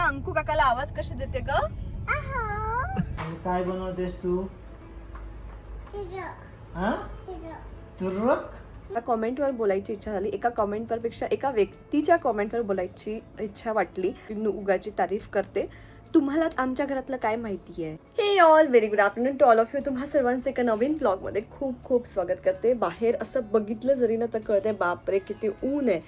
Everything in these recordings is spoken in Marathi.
अंकू काकाला आवाज कशी देते ग? काय बनवतेस तू? हा तुरक. कॉमेंटवर बोलायची इच्छा झाली. एका कॉमेंटवर पेक्षा एका व्यक्तीच्या कॉमेंटवर बोलायची इच्छा वाटली. उगाची तारीफ करते. तुम्हाला आमच्या घरातलं काय माहिती आहे? हे all very good afternoon to all of you. तुम्हा सर्वांचं एका नवीन ब्लॉगमध्ये खूप खूप स्वागत करते. बाहेर असं बघितलं जरी ना तर कळतंय बापरे किती ऊन आहे.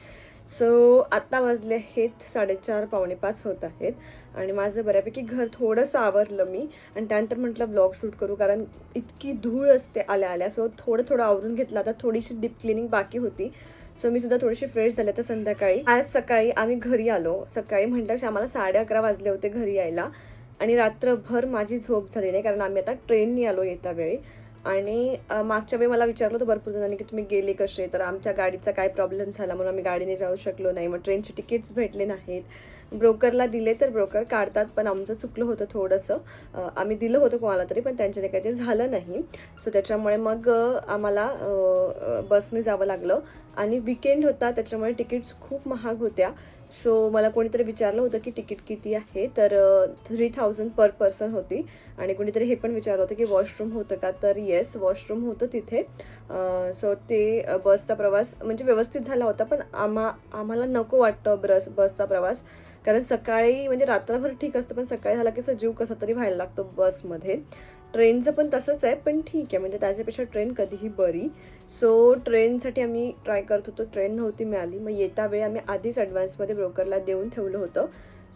सो आत्ता वाजले आहेत 4:30 पावणे 5 होत आहेत आणि माझं बऱ्यापैकी घर थोडंसं आवरलं मी आणि त्यानंतर म्हटलं ब्लॉग शूट करू कारण इतकी धूळ असते आल्या आल्या. सो थोडं आवरून घेतलं. आता थोडीशी डीप क्लिनिंग बाकी होती. सो मी सुद्धा थोडीशी फ्रेश झाले. तर संध्याकाळी आज सकाळी आम्ही घरी आलो. सकाळी म्हटलं की आम्हाला 11:30 वाजले होते घरी यायला आणि रात्रभर माझी झोप झाली नाही कारण आम्ही आता ट्रेननी आलो येत्या वेळी. आणि मागच्या वेळी मला विचारलं होतं भरपूर जणांनी की तुम्ही गेले कसे, तर आमच्या गाडीचा काय प्रॉब्लेम झाला म्हणून आम्ही गाडीने जाऊ शकलो नाही. मग ट्रेनचे तिकीट्स भेटले नाहीत. ब्रोकरला दिले तर ब्रोकर काढतात पण आमचं चुकलं होतं थोडंसं. आम्ही दिलं होतं कोणाला तरी पण त्यांच्याने काही ते झालं नाही. सो त्याच्यामुळे मग आम्हाला बसने जावं लागलं आणि विकेंड होता त्याच्यामुळे तिकीट्स खूप महाग होत्या. सो मला कोणीतरी विचारलं होतं की तिकीट किती आहे, तर 3000 पर पर्सन होती. आणि कोणीतरी हे पण विचारलं होतं की वॉशरूम होतं का, तर येस वॉशरूम होतं तिथे. सो ते बसचा प्रवास म्हणजे व्यवस्थित झाला होता पण आम्हाला नको वाटतं बसचा प्रवास कारण सकाळी म्हणजे रात्रभर ठीक असतं पण सकाळी झाला की जीव कसा तरी व्हायला लागतो बसमध्ये. ट्रेनचं पण तसंच आहे पण ठीक आहे म्हणजे त्याच्यापेक्षा ट्रेन कधीही बरी. सो ट्रेनसाठी आम्ही ट्राय करत होतो. ट्रेन नव्हती मिळाली. मग येता वेळी आम्ही आधीच ॲडव्हान्समध्ये ब्रोकरला देऊन ठेवलं होतं.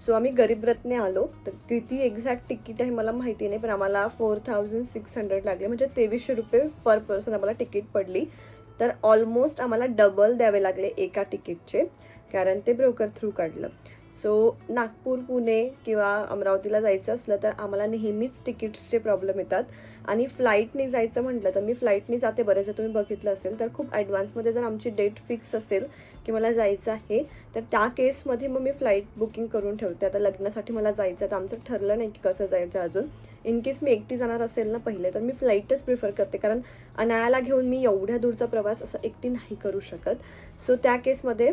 सो आम्ही गरीब रथने आलो. तर किती एक्झॅक्ट तिकीट आहे मला माहिती नाही पण आम्हाला 4600 लागले म्हणजे 2300 रुपये पर पर्सन आम्हाला तिकीट पडली. तर ऑलमोस्ट आम्हाला डबल द्यावे लागले एका तिकीटचे कारण ते ब्रोकर थ्रू काढलं. सो नागपूर पुणे किंवा अमरावतीला जायचं असलं तर आम्हाला नेहमीच तिकीट्सचे प्रॉब्लेम येतात. आणि फ्लाईटने जायचं म्हटलं तर मी फ्लाईटने जाते. बरेच जर तुम्ही बघितलं असेल तर खूप ॲडव्हान्समध्ये जर आमची डेट फिक्स असेल की मला जायचं आहे तर त्या केसमध्ये मग मी फ्लाईट बुकिंग करून ठेवते. आता लग्नासाठी मला जायचं तर आमचं ठरलं नाही की कसं जायचं अजून. इन केस मी एकटी जाणार असेल ना पहिले तर मी फ्लाईटच प्रिफर करते कारण अनायाला घेऊन मी एवढ्या दूरचा प्रवास असं एकटी नाही करू शकत. सो त्या केसमध्ये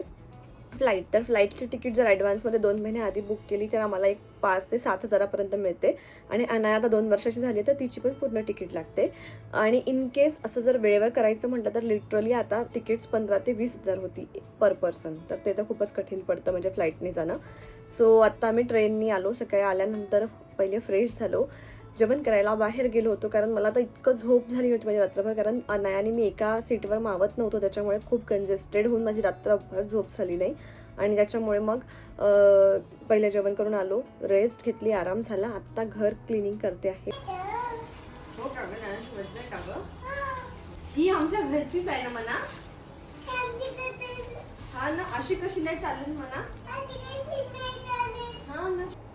फ्लाईट, तर फ्लाईटची तिकीट जर ॲडव्हान्समध्ये 2 महिने आधी बुक केली तर आम्हाला एक 5 ते 7 हजारापर्यंत मिळते. आणि अनाया आता 2 वर्षाची झाली तर तिची पण पूर्ण तिकीट लागते. आणि इन केस असं जर वेळेवर करायचं म्हटलं तर लिटरली आता तिकीट्स 15 ते 20 हजार होती पर पर्सन. तर ते तर खूपच कठीण पडतं म्हणजे फ्लाईटने जाणं. सो आत्ता आम्ही ट्रेननी आलो. सकाळी आल्यानंतर पहिले फ्रेश झालो. जेवण करायला बाहेर गेलो होतो कारण मला तर इतकं झोप झाली होती माझी रात्रभर कारण अनायाने मी एका सीटवर मावत नव्हतो त्याच्यामुळे खूप कंजेस्टेड होऊन माझी रात्रभर झोप झाली नाही. आणि त्याच्यामुळे मग पहिले जेवण करून आलो, रेस्ट घेतली, आराम झाला. आत्ता घर क्लिनिंग करते आहे. ही आमच्या घरचीच आहे ना म्हणा. हा ना अशी कशी नाही चालेल म्हणा.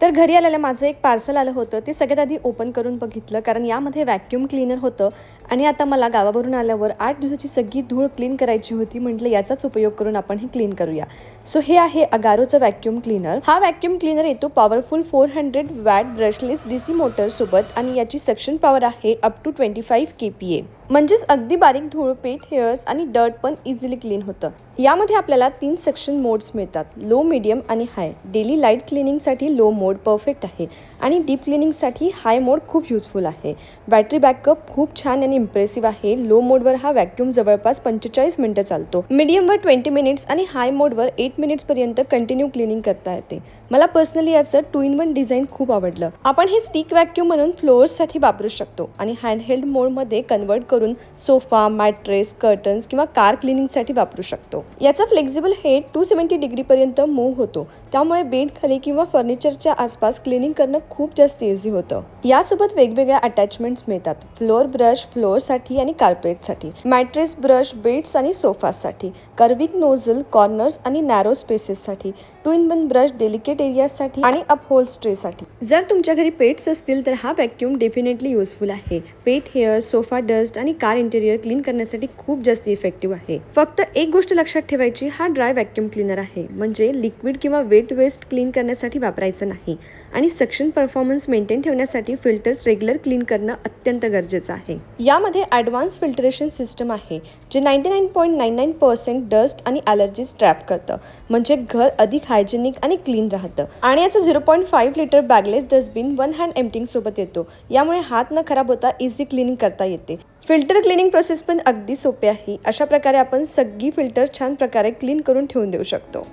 तर घरी आलेलं माझं एक पार्सल आलं होतं ते सगळ्यात आधी ओपन करून बघितलं कारण यामध्ये व्हॅक्यूम क्लीनर होतं. आणि आता मला गावावरून आल्यावर 8 दिवसाची सगळी धूळ क्लीन करायची होती. म्हटलं याचाच उपयोग करून आपण हे क्लीन करूया. सो हे आहे अगारोचं व्हॅक्यूम क्लीनर. हा व्हॅक्यूम क्लीनर येतो powerful 400 watt brushless DC motor सोबत आणि याची सक्शन पॉवर आहे अप टू 25 kPa. म्हणजेच अगदी बारीक धूळ, पेट, हेअर्स आणि डर्ट पण इझिली क्लीन होतं. यामध्ये आपल्याला 3 सेक्शन मोड्स मिळतात, लो, मीडियम आणि हाय. डेली लाईट क्लिनिंगसाठी लो मोड परफेक्ट आहे आणि डीप क्लिनिंगसाठी हाय मोड खूप युजफुल आहे. बॅटरी बॅकअप खूप छान आणि इम्प्रेसिव्ह आहे. लो मोडवर हा व्हॅक्यूम जवळपास 45 मिनिटं चालतो. मीडियमवर 20 मिनिट्स आणि हाय मोडवर 8 मिनिट्सपर्यंत कंटिन्यू क्लिनिंग करता येते. मला पर्सनली याचं 2-in-1 डिझाईन खूप आवडलं. आपण हे स्टिक व्हॅक्यूम म्हणून फ्लोअर्ससाठी वापरू शकतो आणि हँडहेल्ड मोडमध्ये कन्वर्ट करून सोफा, मॅट्रेस, कर्टन्स किंवा कार क्लिनिंगसाठी वापरू शकतो. याचा फ्लेक्झिबल हेड 270 डिग्रीपर्यंत मूव्ह होतो त्यामुळे बेड खाली किंवा फर्निचरच्या आसपास क्लिनिंग करणं खूप जास्त इझी होतं. यासोबत वेगवेगळ्या अटॅचमेंट्स मिळतात. फ्लोअर ब्रश फ्लोअरसाठी आणि कार्पेटसाठी, मॅट्रेस ब्रश बेड्स आणि सोफासाठी, कर्विंग नोझल कॉर्नर्स आणि नॅरो स्पेसेससाठी, 2-in-1 ब्रश डेलिकेट एरियासाठी आणि अपहोल्स्ट्रीसाठी. जर तुमच्या घरी पेट्स असतील तर हा व्हॅक्यूम डेफिनेटली युजफुल आहे. पेट हेअर, सोफा डस्ट आणि कार इंटेरियर क्लीन करण्यासाठी खूप जास्त इफेक्टिव्ह आहे. फक्त एक गोष्ट लक्षात ठेवायची, हा ड्राय व्हॅक्यूम क्लीनर आहे म्हणजे लिक्विड किंवा वेट वेस्ट क्लीन करण्यासाठी वापरायचं नाही. आणि सक्शन परफॉर्मन्स मेंटेन ठेवण्यासाठी फिल्टर्स रेग्युलर क्लीन करणं अत्यंत गरजेचं आहे. यामध्ये ॲडव्हान्स फिल्टरेशन सिस्टम आहे जे 99.99% डस्ट आणि ॲलर्जीज ट्रॅप करतं म्हणजे घर अधिक हायजेनिक आणि क्लीन राहतं. आणि याचं 0.5 लिटर बॅगलेस डस्टबिन 1 हँड एम्प्टिंग सोबत येतो. यामुळे हात न खराब होता इझी क्लिनिंग करता येते. फिल्टर क्लिनिंग प्रोसेस पण अगदी सोपी आहे. अशा प्रकारे आपण सगळी फिल्टर छान प्रकारे क्लीन करून ठेवून देऊ शकतो.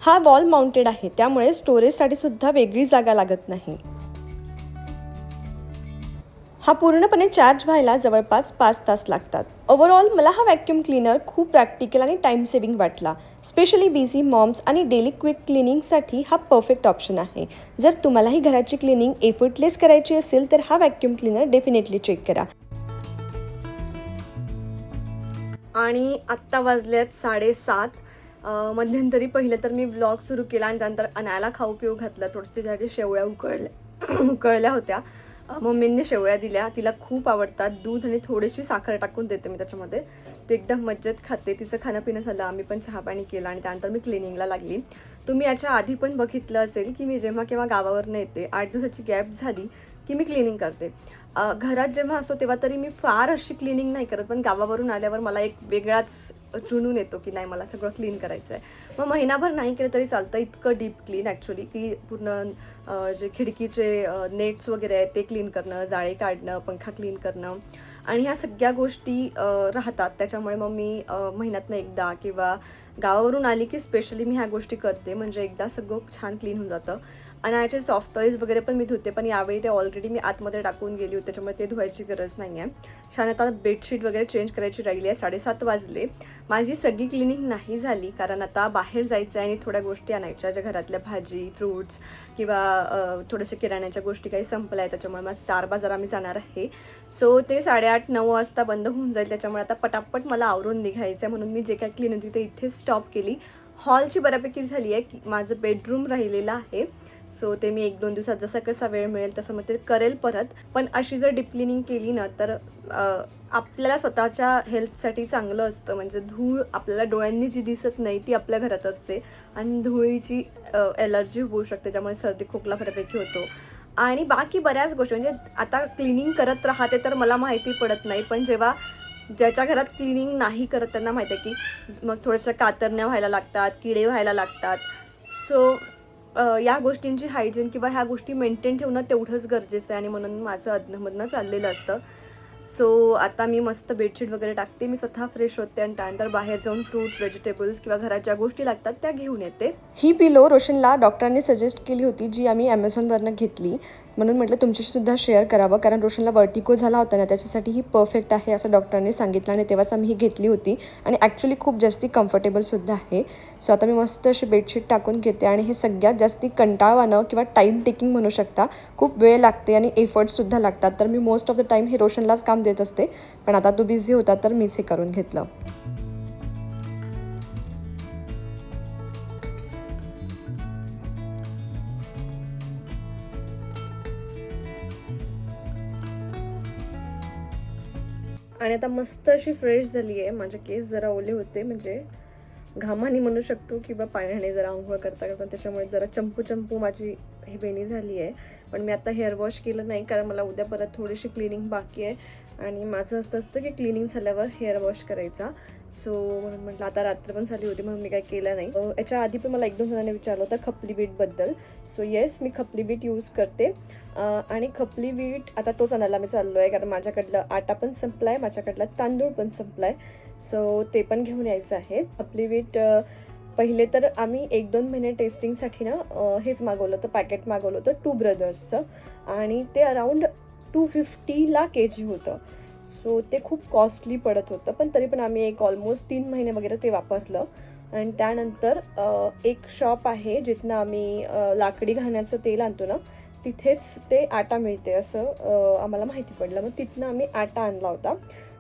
हा वॉल माउंटेड आहे, त्यामुळे स्टोरेजसाठी सुद्धा वेगळी जागा लागत नाही. हा पूर्णपणे चार्ज व्हायला जवळपास 5 तास लागतात. ओव्हरऑल मला हा व्हॅक्यूम क्लीनर खूप प्रॅक्टिकल आणि टाइम सेव्हिंग वाटला. स्पेशली बिझी मॉम्स आणि डेली क्विक क्लिनिंगसाठी हा परफेक्ट ऑप्शन आहे. जर तुम्हालाही घराची क्लिनिंग एफर्टलेस करायची असेल तर हा व्हॅक्यूम क्लीनर डेफिनेटली चेक करा. आणि आत्ता वाजल्यात 7:30. मध्यंतरी पहिलं तर मी व्लॉग सुरू केला आणि त्यानंतर अनायाला खाऊ पिऊ घातलं. थोडं तिच्यासाठी शेवळ्या उकळल्या होत्या. मम्मींनी शेवळ्या दिल्या. तिला खूप आवडतात. दूध आणि थोडीशी साखर टाकून देते मी त्याच्यामध्ये. ती एकदम मज्जेत खाते. तिचं खाणं पिणं झालं. आम्ही पण चहापाणी केलं आणि त्यानंतर मी क्लिनिंगला लागली. तुम्ही याच्या आधी पण बघितलं असेल की मी जेव्हा केव्हा गावावरनं येते 8 दिवसाची गॅप झाली की मी क्लिनिंग करते. घरात जेव्हा असतो तेव्हा तरी मी फार अशी क्लिनिंग नाही करत, पण गावावरून आल्यावर मला एक वेगळाच जुनून येतो की नाही मला सगळं क्लीन करायचं आहे. मग महिनाभर नाही केलं तरी चालतं. इतकं डीप क्लीन ॲक्च्युली की पूर्ण जे खिडकीचे नेट्स वगैरे आहेत ते क्लीन करणं, जाळे काढणं, पंखा क्लीन करणं आणि ह्या सगळ्या गोष्टी राहतात. त्याच्यामुळे मग मी महिन्यातनं एकदा किंवा गावावरून आली की स्पेशली मी ह्या गोष्टी करते. म्हणजे एकदा सगळं छान क्लीन होऊन जातं. आणि याचे सॉफ्ट टॉईज वगैरे पण मी धुते, पण यावेळी ते ऑलरेडी मी आतमध्ये टाकून गेली होती, त्याच्यामुळे ते धुवायची गरज नाही आहे. छान आता बेडशीट वगैरे चेंज करायची राहिली आहे. 7:30 वाजले. माझी सगळी क्लिनिंग नाही झाली कारण आता बाहेर जायचं आहे आणि थोड्या गोष्टी आणायच्या, ज्या घरातल्या भाजी, फ्रूट्स किंवा थोडेसे किराण्याच्या गोष्टी काही संपल्या आहेत. त्याच्यामुळे मग स्टार बाजार आम्ही जाणार आहे. सो ते 8:30-9 वाजता बंद होऊन जाईल. त्याच्यामुळे आता पटापट मला आवरून निघायचं आहे, म्हणून मी जे काय क्लीन होती ते इथेच स्टॉप केली. हॉलची बऱ्यापैकी झाली आहे. की माझं बेडरूम राहिलेलं आहे. सो ते मी 1-2 दिवसात जसा कसा वेळ मिळेल तसं मग ते करेल परत. पण अशी जर डीप क्लिनिंग केली ना तर आपल्याला स्वतःच्या हेल्थसाठी चांगलं असतं. म्हणजे धूळ आपल्याला डोळ्यांनी जी दिसत नाही ती आपल्या घरात असते आणि धुळीची ॲलर्जी होऊ शकते, ज्यामुळे सर्दी खोकला बऱ्यापैकी होतो. आणि बाकी बऱ्याच गोष्टी म्हणजे आता क्लिनिंग करत राहते तर मला माहिती पडत नाही, पण जेव्हा ज्याच्या घरात क्लिनिंग नाही करत त्यांना माहिती आहे की मग थोडंसं कातरण्या व्हायला लागतात, किडे व्हायला लागतात. सो या गोष्टींची हायजीन किंवा ह्या गोष्टी मेंटेन ठेवणं तेवढंच गरजेचं आहे आणि म्हणून माझं अधनंमधनं चाललेलं असतं. सो आता मी मस्त बेडशीट वगैरे टाकते, मी स्वतः फ्रेश होते आणि त्यानंतर बाहेर जाऊन फ्रूट्स, व्हेजिटेबल्स किंवा घरात ज्या गोष्टी लागतात त्या घेऊन येते. ही पिलो रोशनला डॉक्टरांनी सजेस्ट केली होती, जी आम्ही ॲमेझॉनवरनं घेतली. म्हणून म्हटलं तुमच्याशी सुद्धा शेअर करावं, कारण रोशनला वर्टिगो झाला होता ना, त्याच्यासाठी ही परफेक्ट आहे असं डॉक्टरांनी सांगितलं आणि तेव्हाच आम्ही ही घेतली होती आणि ॲक्च्युली खूप जास्ती कम्फर्टेबलसुद्धा आहे. सो आता मी मस्त अशी बेडशीट टाकून घेते आणि हे सगळ्यात जास्ती कंटाळवाणं किंवा टाईम टेकिंग म्हणू शकता. खूप वेळ लागते आणि एफर्ट्ससुद्धा लागतात, तर मी मोस्ट ऑफ द टाईम हे रोशनलाच काम देत असते, पण आता तो बिझी होता तर मीच हे करून घेतलं. आणि आता मस्त अशी फ्रेश झाली आहे. माझे केस जरा ओले होते, म्हणजे घामाने म्हणू शकतो किंवा पाण्याने जरा आंघोळ करता करता, त्याच्यामुळे जरा चंपू माझी ही बेणी झाली आहे. पण मी आता हेअर वॉश केलं नाही कारण मला उद्या परत थोडीशी क्लिनिंग बाकी आहे आणि माझं असतं की क्लिनिंग झाल्यावर हेअर वॉश करायचा. सो म्हणून म्हटलं आता रात्र पण झाली होती म्हणून मी काय केलं नाही. याच्या आधी पण मला 1-2 जणांनी विचारलं होतं खपली बीटबद्दल. सो येस, मी खपली बीट यूज करते आणि खपली बीट आता तोच आणायला मी चाललो आहे, कारण माझ्याकडलं आटा पण संपला आहे, माझ्याकडला तांदूळ पण संपला आहे. सो ते पण घेऊन यायचं आहे. खपली बीट पहिले तर आम्ही 1-2 महिने टेस्टिंगसाठी ना हेच मागवलं होतं, पॅकेट मागवलं होतं 2 ब्रदर्सचं आणि ते अराऊंड 250 kg होतं. सो ते खूप कॉस्टली पडत होतं, पण तरी पण आम्ही एक ऑलमोस्ट 3 महिने वगैरे ते वापरलं. आणि त्यानंतर एक शॉप आहे जिथनं आम्ही लाकडी घाण्याचं तेल आणतो ना, तिथेच ते आटा मिळते असं आम्हाला माहिती पडलं. मग तिथनं आम्ही आटा आणला होता.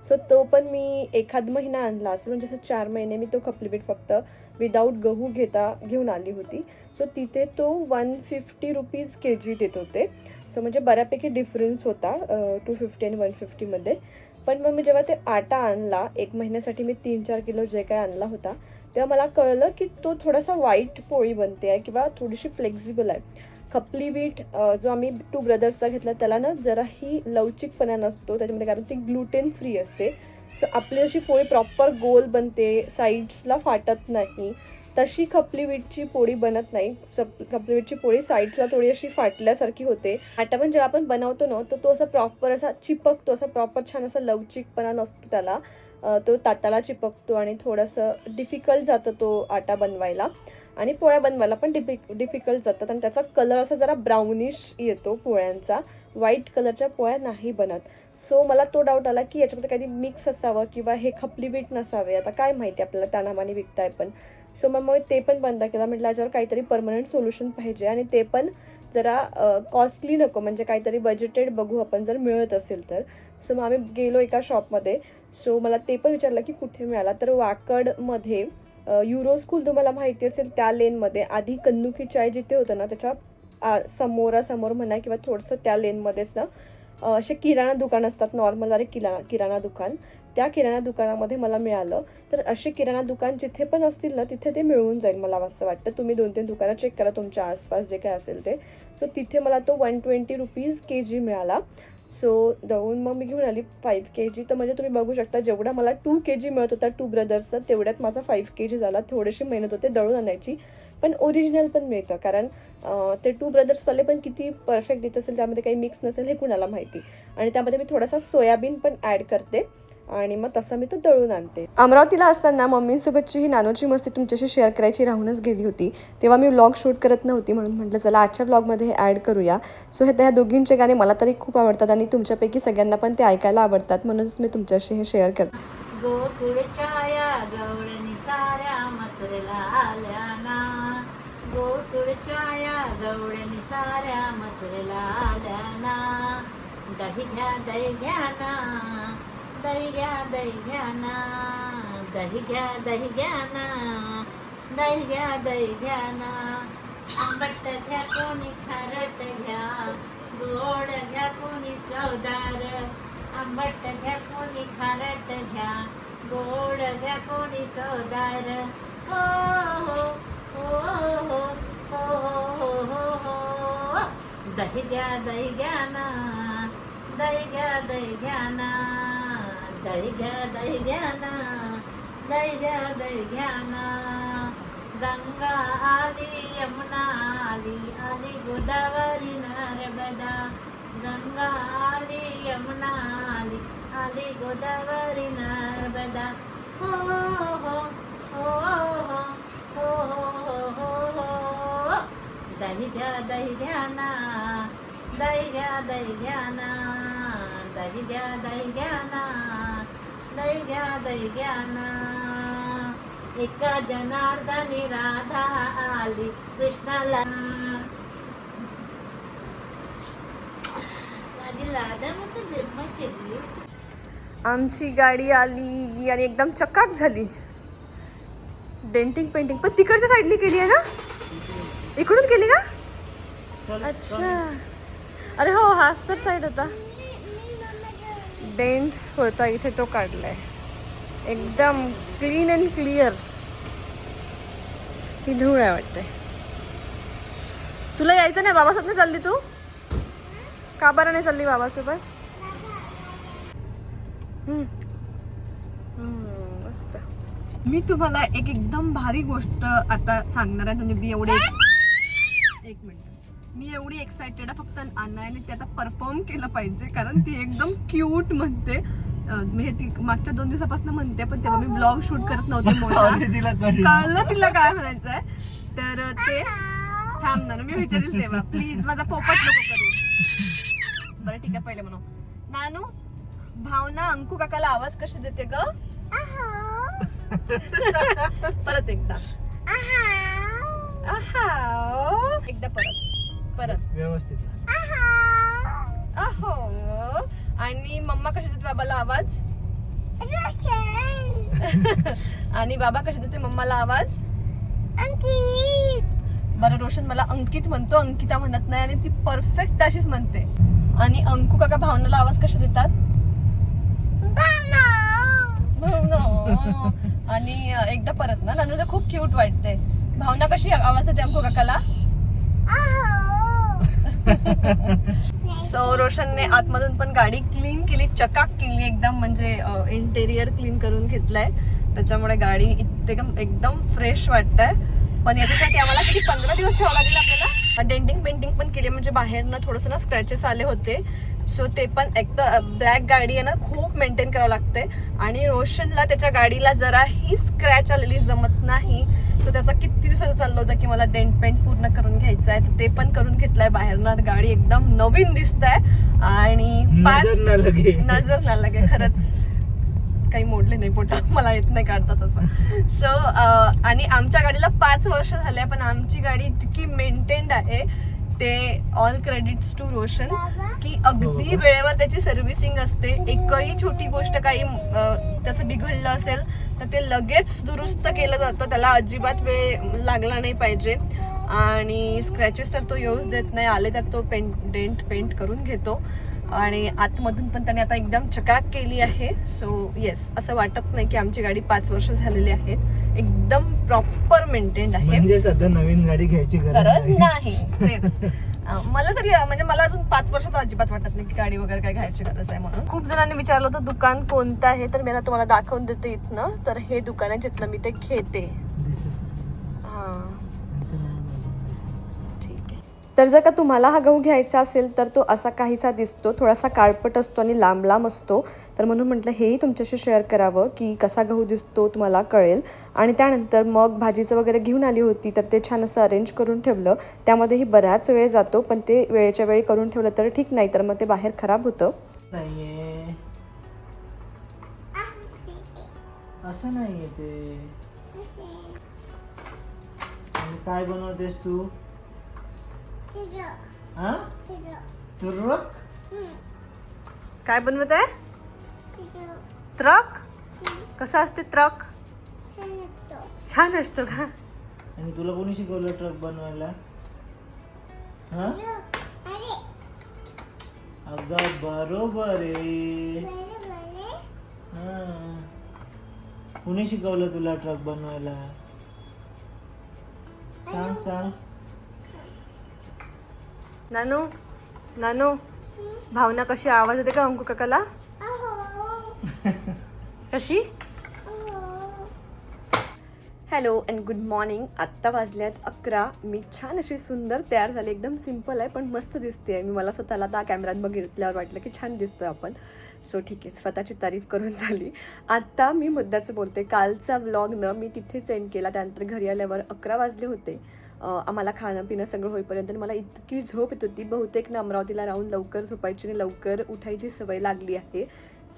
सो तो पण मी 1 महिना आणला असेल, म्हणजे असं 4 महिने मी तो खपली बीट फक्त विदाऊट गहू घेऊन आली होती. सो तिथे तो 150 रुपीज kg देत होते. सो म्हणजे बऱ्यापैकी डिफरन्स होता 250 आणि 150मध्ये. पण मग मी जेव्हा ते आटा आणला 1 महिन्यासाठी, मी 3-4 किलो जे काय आणला होता, तेव्हा मला कळलं की तो थोडासा वाईट पोळी बनते आहे किंवा थोडीशी फ्लेक्झिबल आहे. खपली बीट जो आम्ही 2 ब्रदर्सचा घेतला त्याला ना जराही लवचिकपणा नसतो त्याच्यामध्ये, कारण ती ग्लुटेन फ्री असते. सो आपली अशी पोळी प्रॉपर गोल बनते, साईड्सला फाटत नाही. तशी खपली बीटची पोळी बनत नाही. खपली बीटची पोळी साईड्सला थोडी अशी फाटल्यासारखी होते. आटा पण जेव्हा आपण बनवतो ना तर तो असा प्रॉपर असा चिपकतो, असा प्रॉपर छान असा लवचिकपणा नसतो त्याला. तो ताटाला चिपकतो आणि थोडंसं डिफिकल्ट जातं तो आटा बनवायला, आणि पोळ्या बनवायला पण डिफिकल्ट जातात. आणि त्याचा कलर असा जरा ब्राउनिश येतो पोळ्यांचा, व्हाईट कलरच्या पोळ्या नाही बनत. सो मला तो डाऊट आला की याच्यामध्ये काहीतरी मिक्स असावं किंवा हे खपली बीट नसावे. आता काय माहिती, आपल्याला त्या नावाने विकताय पण. सो मग ते पण बंद केलं. म्हटलं याच्यावर काहीतरी परमनंट सोल्युशन पाहिजे, आणि ते पण जरा कॉस्टली नको, म्हणजे काहीतरी बजेटेड बघू आपण जर मिळत असेल तर. सो मग आम्ही गेलो एका शॉपमध्ये. सो मला ते पण विचारलं की कुठे मिळाला, तर वाकडमध्ये युरो स्कूल तुम्हाला माहिती असेल त्या लेनमध्ये, आधी कन्नुकी चाय जिथे होतं ना त्याच्या समोरासमोर म्हणा किंवा थोडंसं त्या लेनमध्येच ना असे किराणा दुकान असतात, नॉर्मलवाले किराणा दुकान. त्या किराणा दुकानामध्ये मला मिळालं. तर असे किराणा दुकान जिथे पण असतील ना तिथे ते मिळून जाईल मला असं वाटतं. तुम्ही 2-3 दुकानं चेक करा तुमच्या आसपास जे काय असेल ते. सो तिथे मला तो 120 रुपीज kg मिळाला. सो दळून मग मी घेऊन आली 5 kg. तर म्हणजे तुम्ही बघू शकता जेवढा मला 2 kg मिळत होता 2 ब्रदर्सचा, तेवढ्यात माझा 5 kg झाला. थोडीशी मेहनत होते दळून आणायची, पण ओरिजिनल पण मिळतं. कारण ते 2 ब्रदर्सवाले पण किती परफेक्ट देत असेल, त्यामध्ये काही मिक्स नसेल हे कुणाला माहिती. आणि त्यामध्ये मी थोडासा सोयाबीन पण ॲड करते, आणि मग तसं मी तो दळून आणते. अमरावतीला असताना मम्मीसोबतची ही नानूची मस्ती तुमच्याशी शेअर करायची राहूनच गेली होती. तेव्हा मी व्लॉग शूट करत नव्हती, म्हणून म्हटलं चला आजच्या व्लॉगमध्ये हे ॲड करूया. सो ह्या दोघींचे गाणे मला तरी खूप आवडतात, आणि तुमच्यापैकी सगळ्यांना पण ते ऐकायला आवडतात, म्हणूनच मी तुमच्याशी हे शेअर करते. गोकुळच्या या गवळणी साऱ्या मथुरेला आल्या ना, गोकुळच्या या गवळणी साऱ्या मथुरेला आल्या ना. दही घ्या दही घ्या ना, दही घ्या दही घ्या ना, दही घ्या दही घ्या ना, दही घ्या दही घ्या ना. आंबट घ्या कोणी खारट घ्या, गोड घ्या कोणी चवदार. आंबट घ्या कोणी खारट घ्या, गोड घ्या कोणी चवदार. हो हो हो हो हो हो हो हो. दही घ्या दही घ्या ना, दही घ्या दही घ्या ना, दही घ्या दही घ्या ना, दही घ्या दही घ्या ना. गंगा आली यमुना आली, आली गोदावरी नर्मदा. गंगा आली यमुना आली, आली गोदावरी नर्मदा. हो हो हो हो हो हो हो हो. दही घ्या ना, दही घ्या दही घ्या ना, दही घ्या दही घ्या ना, दही घ्या दही घ्या ना. एका जनार्दनी राधा आली कृष्णाला. माझी राधा म्हणजे निर्मळ. आमची गाडी आली आणि एकदम चकाक झाली. डेंटिंग पेंटिंग पण तिकडच्या साईडने केली आहे ना, इकडून केली का? अच्छा, अरे हो हाच तर साईड होता. डेंट होता इथे, तो काढलाय एकदम क्लीन अँड क्लिअर. ही धूळ आहे वाटते. तुला यायचं नाही बाबासोबत नाही चालली तू? का बरं नाही चालली बाबासोबत? मस्त. मी तुम्हाला एक एकदम भारी गोष्ट आता सांगणार आहे. म्हणजे मी एवढे एक मिनिट, मी एवढी एक्सायटेड आहे फक्त अनायाने ते आता परफॉर्म केलं पाहिजे, कारण ती एकदम क्यूट म्हणते. म्हणजे ती मागच्या 2 दिवसापासून म्हणते, पण तेव्हा मी ब्लॉग शूट करत नव्हते मोठा. कळलं तिला काय म्हणायचंय. तर ते थांबणार मी विचारेल तेव्हा. प्लीज माझा पोपट नको करू. बरं ठीक आहे, पहिले म्हणू. नानू, भावना अंकू काकाला आवाज कशी देते ग? परत एकदा एकदा परत व्यवस्थित. अहो. आणि मम्मा कशी देते बाबाला आवाज? आणि बाबा कशी देते मम्माला आवाज? अंकित. बरं, रोशन मला अंकित म्हणतो, अंकिता म्हणत नाही, आणि ती परफेक्ट अशीच म्हणते. आणि अंकू काका भावनाला आवाज कसे देतात? भावना. आणि एकदा परत ना, नानूला खूप क्यूट वाटते. भावना कशी आवाज देते अंकू काकाला? सो रोशनने आतमधून पण गाडी क्लीन केली, चकाक केली एकदम, म्हणजे इंटेरियर क्लीन करून घेतलंय. त्याच्यामुळे गाडी एकदम फ्रेश वाटतंय. पण याच्यासाठी आम्हाला किती 15 दिवस ठेवावं लागेल आपल्याला. डेंटिंग पेंटिंग पण केली, म्हणजे बाहेरनं थोडंसं ना स्क्रॅचेस आले होते. सो ते पण एक तर ब्लॅक गाडी आहे ना, खूप मेंटेन करावं लागते. आणि रोशनला त्याच्या गाडीला जराही स्क्रॅच आलेली जमत नाही. सो त्याचा किती दिवसाचं चाललं होतं की मला डेंट पेंट पूर्ण करून घ्यायचं आहे. तर ते पण करून घेतलंय. बाहेरनं गाडी एकदम नवीन दिसत आहे. आणि नजर ना लगे खरंच काही मोडले नाही पोटा, मला येत नाही काढता तसं. सो आणि आमच्या गाडीला 5 वर्ष झाले, पण आमची गाडी इतकी मेंटेन्ड आहे. ते ऑल क्रेडिट्स टू रोशन की अगदी वेळेवर त्याची सर्व्हिसिंग असते. एकही छोटी गोष्ट काही त्याचं बिघडलं असेल तर ते लगेच दुरुस्त केलं जातं. त्याला अजिबात वेळ लागला नाही पाहिजे. आणि स्क्रॅचेस तर तो येऊच देत नाही, आले तर तो डेंट पेंट करून घेतो. आणि आतमधून पण त्याने आता एकदम चकाक केली आहे. सो येस, असं वाटत नाही की आमची गाडी 5 वर्ष झालेली आहेत. एकदम प्रॉपर मेंटेन्ड आहे. म्हणजे सध्या नवीन गाडी घ्यायची गरज नाही. मला तरी म्हणजे मला अजून 5 वर्षात अजिबात वाटत नाही की गाडी वगैरे काय घ्यायची गरज आहे म्हणून. खूप जणांनी विचारलं होतं दुकान कोणतं आहे, तर मी आता तुम्हाला दाखवून देते इथनं. तर हे दुकान आहे जिथलं मी ते घेते. हां ठीक आहे. तर जर का तुम्हाला हा गहू घ्यायचा असेल तर तो असा काहीसा दिसतो, थोडासा काळपट असतो आणि लांब लांब असतो. तर म्हणून म्हटलं हेही तुमच्याशी शेअर करावं की कसा गहू दिसतो तुम्हाला कळेल. आणि त्यानंतर मग भाजीचं वगैरे घेऊन आली होती, तर ते छान असं अरेंज करून ठेवलं. त्यामध्येही बराच वेळ जातो, पण ते वेळेच्या वेळी करून ठेवलं तर ठीक, नाही तर मग ते बाहेर खराब होतं. नाहीये असं नाहीये ते. आणि काय बनवतेस तू? हा ट्रक. काय बनवत आहे? ट्रक. कसा असते ट्रक? छान असतो का? आणि तुला कोणी शिकवलं ट्रक बनवायला? हा अगं बरोबर आहे. हा कोणी शिकवलं तुला ट्रक बनवायला? सांग सांग. नानू नानू, भावना कशी आवाज होते का अंकु काकाला? कशी? Hello and good morning. आत्ता वाजल्यात 11. मी छान अशी सुंदर तयार झाली. एकदम सिम्पल आहे पण मस्त दिसते. मी मला स्वतःला त्या कॅमेऱ्यात बघितल्यावर वाटलं की छान दिसतोय आपण. सो ठीक आहे, स्वतःची तारीफ करून झाली. आत्ता मी मुद्द्याचं बोलते. कालचा व्लॉग न मी तिथे सेंड केला. त्यानंतर घरी आल्यावर 11 वाजले होते. आम्हाला खाणं पिणं सगळं होईपर्यंत मला इतकी झोप येत होती. बहुतेक ना अमरावतीला राहून लवकर झोपायची आणि लवकर उठायची सवय लागली आहे.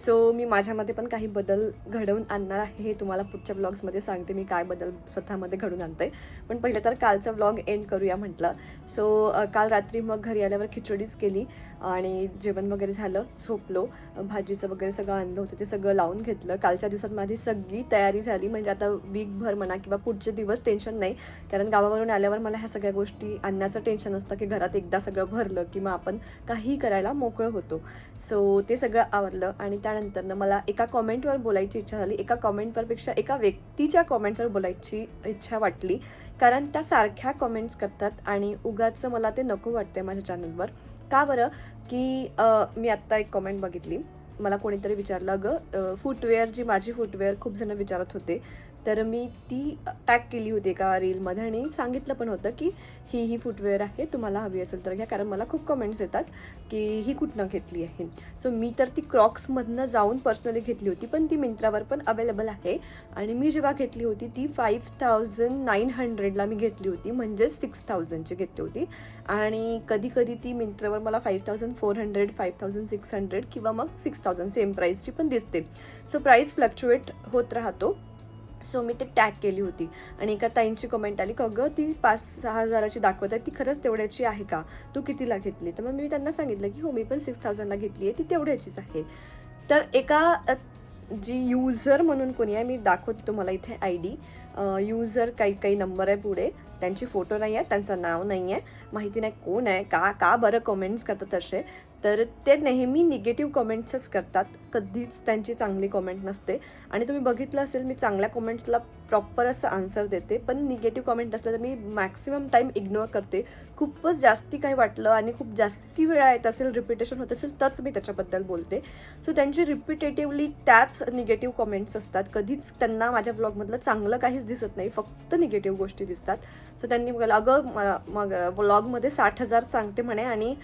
सो मी माझ्यामध्ये पण काही बदल घडवून आणणार आहे. हे तुम्हाला पुढच्या ब्लॉग्समध्ये सांगते मी काय बदल स्वतःमध्ये घडून आणते. पण पहिलं तर कालचा व्लॉग एंड करूया म्हटलं. सो काल रात्री मग घरी आल्यावर खिचडीच केली आणि जेवण वगैरे झालं, झोपलो. भाजीचं वगैरे सगळं आणलं होतं ते सगळं लावून घेतलं. कालच्या दिवसात माझी सगळी तयारी झाली. म्हणजे आता वीकभर म्हणा किंवा पुढचे दिवस टेन्शन नाही. कारण गावावरून आल्यावर मला ह्या सगळ्या गोष्टी आणण्याचं टेन्शन असतं की घरात एकदा सगळं भरलं की मग आपण काहीही करायला मोकळं होतो. सो ते सगळं आवरलं. आणि त्यानंतर मला एका कॉमेंटवर बोलायची इच्छा झाली. एका कॉमेंटवरपेक्षा एका व्यक्तीच्या कॉमेंटवर बोलायची इच्छा वाटली. कारण त्या सारख्या कॉमेंट्स करतात आणि उगाच मला ते नको वाटते माझ्या चॅनलवर. का बरं की मी आत्ता एक कॉमेंट बघितली. मला कोणीतरी विचारलं, अगं फुटवेअर जी माझी फुटवेअर खूप जण विचारत होते, तर मी ती टॅग केली होती एका रीलमध्ये आणि सांगितलं पण होतं की ही फुटवेअर आहे, तुम्हाला हवी असेल तर घ्या. कारण मला खूप कमेंट्स येतात की ही कुठनं घेतली आहे. सो मी तर ती क्रॉक्समधनं जाऊन पर्सनली घेतली होती, पण ती मिंत्रावर पण अवेलेबल आहे. आणि मी जेव्हा घेतली होती ती 5900ला मी घेतली होती, म्हणजे 6000ची घेतली होती. आणि कधी कधी ती मिंत्रावर मला 5400, 5600 किंवा मग 6000 सेम प्राईसची पण दिसते. सो प्राईस फ्लक्च्युएट होत राहतो. सो मी ते टॅग केली होती आणि एका ताईंची कमेंट आली, का गं ती 5-6 हजाराची दाखवत आहे, ती खरंच तेवढ्याची आहे का, तू कितीला घेतली? तर मग मी त्यांना सांगितलं की हो, मी पण 6000ला घेतली आहे, ती तेवढ्याचीच आहे. तर एका जी युजर म्हणून कोणी आहे, मी दाखवते तुम्हाला इथे ID. युजर काही नंबर आहे पुढे, त्यांची फोटो नाही आहे, त्यांचं नाव नाही आहे, माहिती नाही कोण आहे, का बरं कमेंट्स करतात असे. तर ते नेहमी निगेटिव्ह कमेंट्सच करतात. कधीच त्यांची चांगली कॉमेंट नसते. आणि तुम्ही बघितलं असेल मी चांगल्या कॉमेंट्सला प्रॉपर असं आन्सर देते, पण निगेटिव्ह कॉमेंट असलं तर मी मॅक्सिमम टाईम इग्नोर करते. खूपच जास्ती काही वाटलं आणि खूप जास्ती वेळा येत असेल, रिपिटेशन होत असेल तरच मी त्याच्याबद्दल बोलते. सो त्यांची रिपिटेटिव्हली त्याच निगेटिव्ह कॉमेंट्स असतात. कधीच त्यांना माझ्या व्लॉगमधलं चांगलं काहीच दिसत नाही, फक्त निगेटिव्ह गोष्टी दिसतात. सो त्यांनी बघायला अगं मग व्लॉगमध्ये 60,000 सांगते म्हणे आणि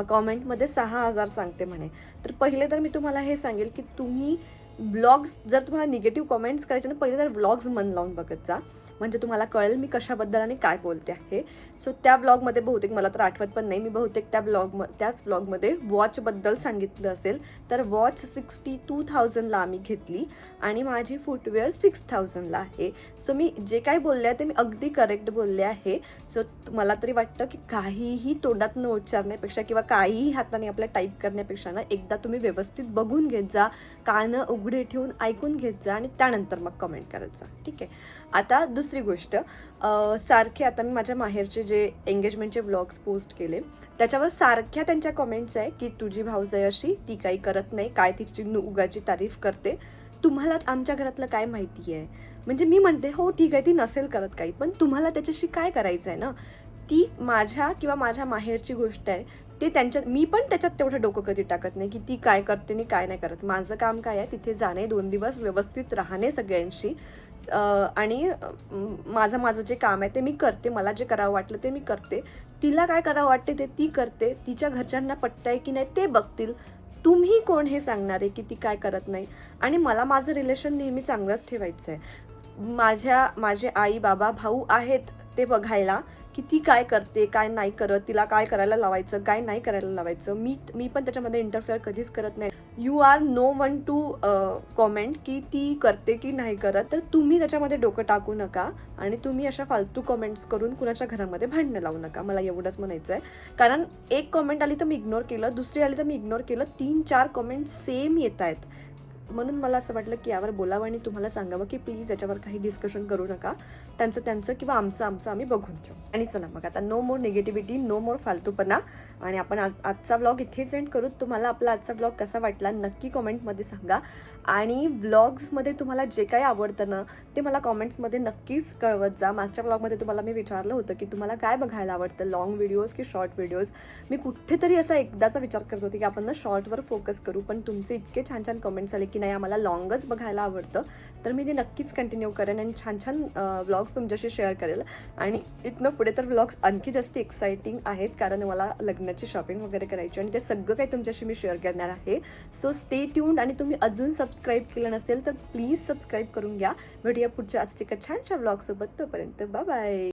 कॉमेंटमध्ये 6,000 सांगते म्हणे. तर पहिले तर मी तुम्हाला हे सांगेल की तुम्ही ब्लॉग्स जर तुम्हाला निगेटिव्ह कॉमेंट्स करायचे ना, पहिले तर व्लॉग्स मन लावून बघत जा, म्हणजे तुम्हाला कळेल मी कशाबद्दल आणि काय बोलते आहे. सो त्या ब्लॉगमध्ये बहुतेक मला तर आठवत पण नाही, मी बहुतेक त्याच ब्लॉगमध्ये वॉचबद्दल सांगितलं असेल. तर वॉच 62,000ला आम्ही घेतली आणि माझी फुटवेअर 6,000ला आहे. सो मी जे काही बोलले आहे ते मी अगदी करेक्ट बोलले आहे. सो मला तरी वाटतं की काहीही तोंडातनं उच्चारण्यापेक्षा किंवा काहीही हाताने आपल्या टाईप करण्यापेक्षा ना, एकदा तुम्ही व्यवस्थित बघून घेत जा, कानं उघडे ठेवून ऐकून घेत जा आणि त्यानंतर मग कमेंट करत जा. ठीक आहे. आता दुसरी गोष्ट, सारखे आता मी माझ्या माहेरचे जे एंगेजमेंटचे व्लॉग्स पोस्ट केले त्याच्यावर सारख्या त्यांच्या कमेंट्स आहे की तुझी भाऊजाई अशी, ती काही करत नाही, काय तिची उगाची तारीफ करते, तुम्हाला आमच्या घरातलं काय माहिती आहे. म्हणजे मी म्हणते हो ठीक आहे, ती नसेल करत काही, पण तुम्हाला त्याच्याशी काय करायचं आहे ना. ती माझ्या किंवा माझ्या माहेरची गोष्ट आहे, ते त्यांच्यात, मी पण त्याच्यात तेवढं डोकं कधी टाकत नाही की ती काय करते आणि काय नाही करत. माझं काम काय आहे, तिथे जाणे, 2 दिवस व्यवस्थित राहणे सगळ्यांशी, आणि माझं जे काम आहे ते मी करते, मला जे करावं वाटलं ते मी करते. तिला काय करावं वाटते ते ती करते, तिच्या घरच्यांना पटतंय की नाही ते बघतील. तुम्ही कोण हे सांगणार आहे की ती काय करत नाही. आणि मला माझं रिलेशन नेहमी चांगलंच ठेवायचं आहे. माझे आई बाबा भाऊ आहेत ते बघायला की ती काय करते काय नाही करत, तिला काय करायला लावायचं काय नाही करायला लावायचं. मी पण त्याच्यामध्ये इंटरफेअर कधीच करत नाही. You are no one to comment की ती करते की नाही करत. तर तुम्ही त्याच्यामध्ये डोकं टाकू नका आणि तुम्ही अशा फालतू कॉमेंट्स करून कुणाच्या घरामध्ये भांडणं लावू नका. मला एवढंच म्हणायचं आहे. कारण एक कॉमेंट आली तर मी इग्नोर केलं, दुसरी आली तर मी इग्नोर केलं, 3-4 कॉमेंट सेम येत आहेत. म्हणून मला असं वाटलं की यावर बोलावं आणि तुम्हाला सांगावं की प्लीज याच्यावर काही डिस्कशन करू नका, त्यांचं किंवा आमचं आम्ही बघून घेऊ. आणि चला मग आता नो मोर निगेटिव्हिटी, नो मोर फालतूपणा. आणि आपण आजचा व्लॉग इथे सेंड करू. तुम्हाला आपला आजचा व्लॉग कसा वाटला नक्की कॉमेंटमध्ये सांगा. आणि व्लॉग्समध्ये तुम्हाला जे काही आवडतं ना ते मला कॉमेंट्समध्ये नक्कीच कळवत जा. मागच्या व्लॉगमध्ये तुम्हाला मी विचारलं होतं की तुम्हाला काय बघायला आवडतं, लॉंग व्हिडिओज की शॉर्ट व्हिडिओज. मी कुठेतरी असा एकदाचा विचार करत होते की आपण ना शॉर्टवर फोकस करू, पण तुमचे इतके छान छान कमेंट्स आले की नाही आम्हाला लॉंगच बघायला आवडतं. तर मी ते नक्कीच कंटिन्यू करेन आणि छान छान व्लॉग्स तुमच्याशी शेअर करेल. आणि इथनं पुढे तर व्लॉग्स आणखी जास्त एक्साइटिंग आहेत, कारण मला लग्नाची शॉपिंग वगैरे करायची आणि ते सगळं काही तुमच्याशी मी शेअर करणार आहे. So stay tuned. आणि तुम्ही अजून सबस्क्राईब केलं नसेल तर प्लीज सबस्क्राईब करून घ्या. भेटूया पुढच्या आजच्या एका छानशा व्लॉगसोबत. तोपर्यंत बाय बाय.